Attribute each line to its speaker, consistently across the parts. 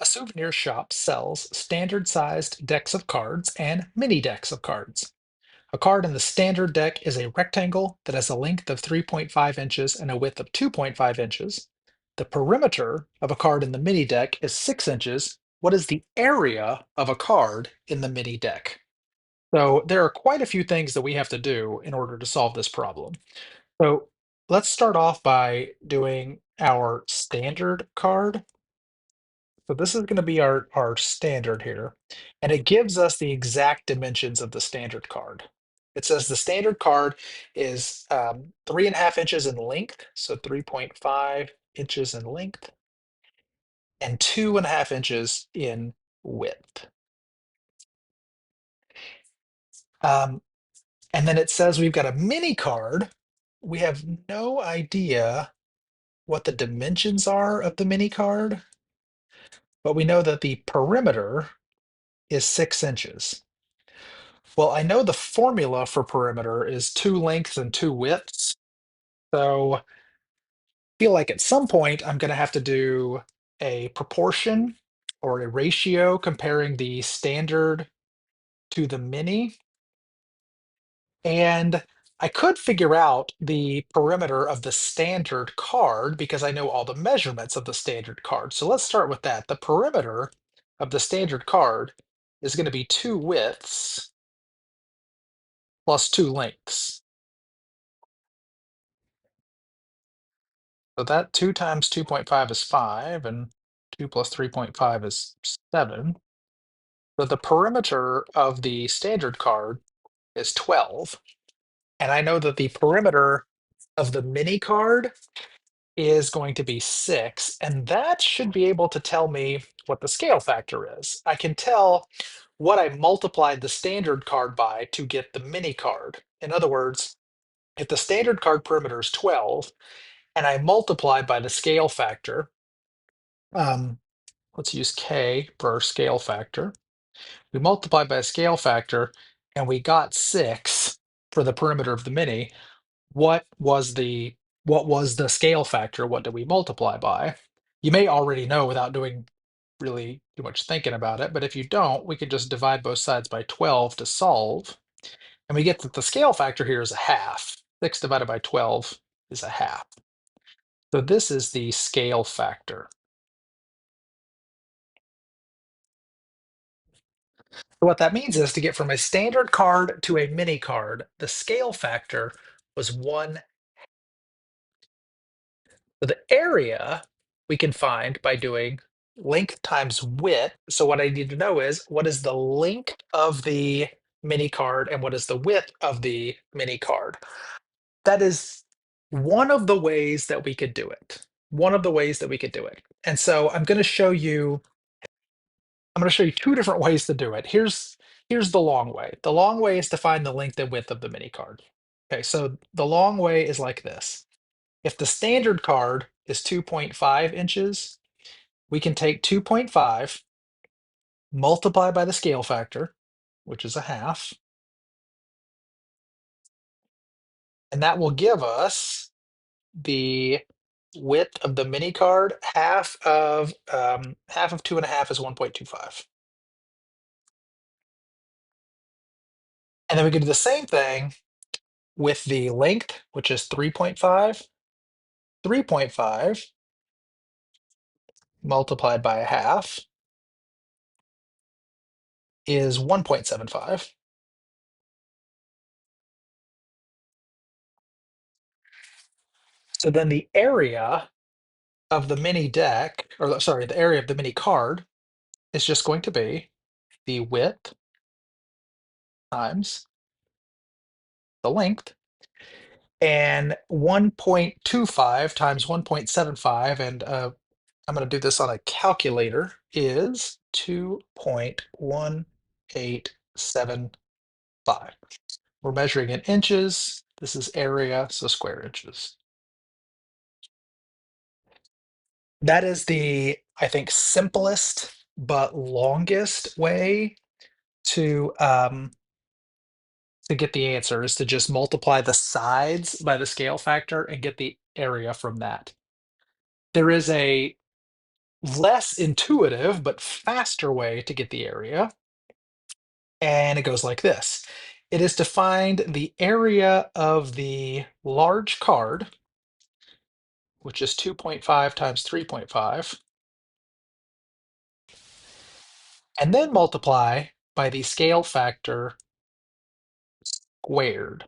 Speaker 1: A souvenir shop sells standard sized decks of cards and mini decks of cards. A card in the standard deck is a rectangle that has a length of 3.5 inches and a width of 2.5 inches. The perimeter of a card in the mini deck is 6 inches. What is the area of a card in the mini deck? So there are quite a few things that we have to do in order to solve this problem. So let's start off by doing our standard card. So this is going to be our standard here, and it gives us the exact dimensions of the standard card. It says the standard card is 3.5 inches in length, so 3.5 inches in length, and 2.5 inches in width. Um, and then it says we've got a mini card. We have no idea what the dimensions are of the mini card, but we know that the perimeter is 6 inches. Well, I know the formula for perimeter is two lengths and two widths. So I feel like at some point I'm going to have to do a proportion or a ratio comparing the standard to the mini. And I could figure out the perimeter of the standard card because I know all the measurements of the standard card. So let's start with that. The perimeter of the standard card is going to be two widths plus two lengths. So that 2 times 2.5 is 5, and 2 plus 3.5 is 7. But the perimeter of the standard card is 12. And I know that the perimeter of the mini card is going to be 6. And that should be able to tell me what the scale factor is. I can tell what I multiplied the standard card by to get the mini card. In other words, if the standard card perimeter is 12, and I multiply by the scale factor, um, let's use K for our scale factor. We multiplied by a scale factor and we got 6 for the perimeter of the mini. What was the scale factor? What did we multiply by? You may already know without doing really too much thinking about it, but if you don't, we could just divide both sides by 12 to solve. And we get that the scale factor here is a half. 6 divided by 12 is a half. So this is the scale factor. So what that means is to get from a standard card to a mini card, the scale factor was 1. So the area we can find by doing length times width. So what I need to know is what is the length of the mini card and what is the width of the mini card. That is one of the ways that we could do it. One of the ways that we could do it. And so I'm going to show you two different ways to do it. Here's the long way. The long way is to find the length and width of the mini card. Okay, so the long way is like this. If the standard card is 2.5 inches, we can take 2.5, multiply by the scale factor, which is a half, and that will give us the width of the mini card. Half of 2.5 is 1.25. And then we can do the same thing with the length, which is 3.5. 3.5 multiplied by a half is 1.75. So then the area of the mini deck, or sorry, the area of the mini card is just going to be the width times the length, and 1.25 times 1.75, and I'm going to do this on a calculator, is 2.1875. We're measuring in inches. This is area, so square inches. That is the, I think, simplest but longest way to get the answer is to just multiply the sides by the scale factor and get the area from that. There is a less intuitive but faster way to get the area. And it goes like this. It is to find the area of the large card, which is 2.5 times 3.5, and then multiply by the scale factor squared.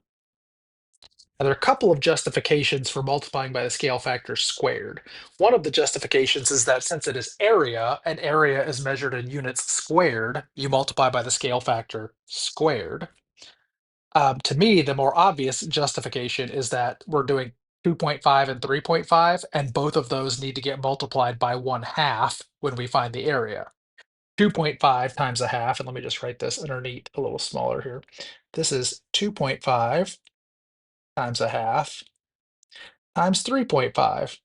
Speaker 1: Now, there are a couple of justifications for multiplying by the scale factor squared. One of the justifications is that since it is area, and area is measured in units squared, you multiply by the scale factor squared. To me, the more obvious justification is that we're doing 2.5 and 3.5, and both of those need to get multiplied by 1/2 when we find the area. 2.5 times a half, and let me just write this underneath a little smaller here. This is 2.5 times a half times 3.5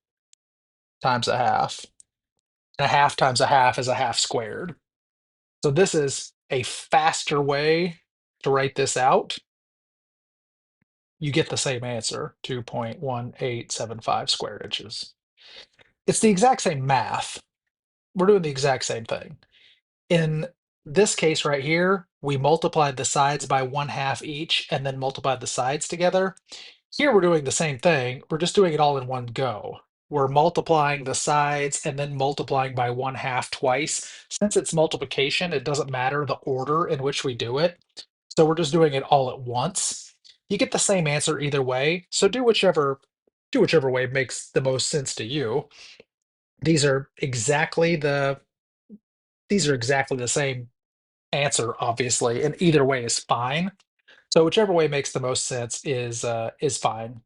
Speaker 1: times a half. And a half times a half is a half squared. So this is a faster way to write this out. You get the same answer, 2.1875 square inches. It's the exact same math. We're doing the exact same thing. In this case right here, we multiplied the sides by 1/2 each and then multiplied the sides together. Here we're doing the same thing. We're just doing it all in one go. We're multiplying the sides and then multiplying by 1/2 twice. Since it's multiplication, it doesn't matter the order in which we do it. So we're just doing it all at once. You get the same answer either way. So do whichever way makes the most sense to you. These are exactly the these are exactly the same answer, obviously, and either way is fine. So whichever way makes the most sense is fine.